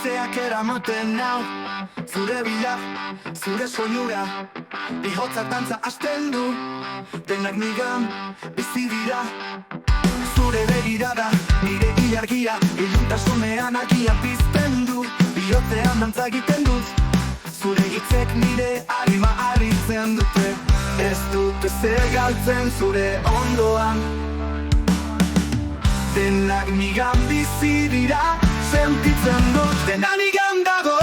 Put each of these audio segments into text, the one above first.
Asteak eramaten nau zure bila, zure soinura. Bihotzak dantza hasten du, denak nigan bizi dira. Zure begirada, nire ilargia, iluntasunean argia pizten du. Bihotzean dantza egiten dut, zure hitzek nire arima harritzen dute. Ez dute zer galtzen zure ondoan, denak nigan bizi dira. Sentitzen dut dena nigan dago,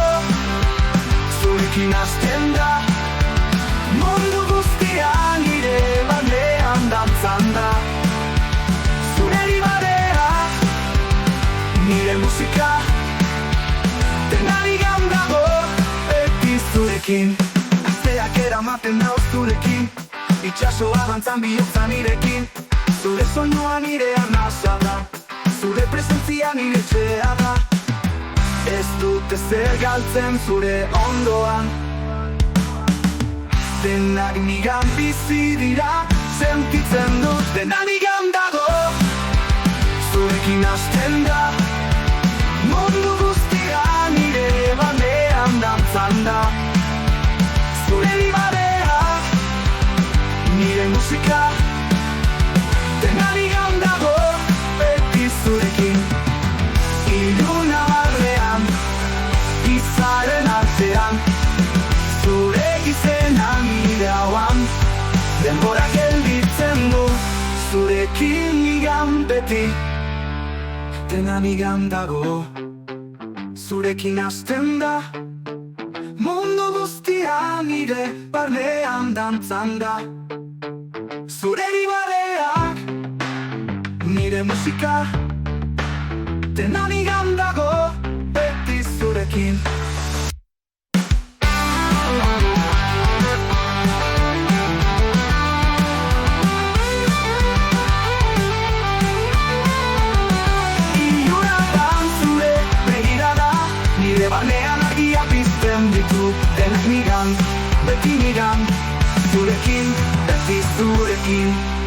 zurekin hasten da. Mundu guztia nire barnean dantzan da. Zure libarea, nire musika, dena nigan dago, beti zurekin. Asteak eramaten nau zurekin, itxasoa dantzan bihotza nirekin. Zure soinua nire arnasa da, zure presentzia nire etxea da. Ez dute zer galtzen zure ondoan, denak nigan bizi dira. Sentitzen dut dena nigan dago, zurekin hasten da. Mundu guztia nire barnean dantzan da. Zure libarea, nire musika, dena nigan dago, beti zurekin. Iluna barrean, izaren artean, zure izena nire hauan. Denbora gelditzen du, zurekin nigan beti, dena nigan dago, zurekin hasten da. Mundu guztia nire barnean dantzan da. Zure libareak, nire musika, dena nigan dago, beti zurekin. Ilunatan zure begirada, nire barnean argia pizten ditu. Denak nigan, beti nigan, zurekin, beti zurekin.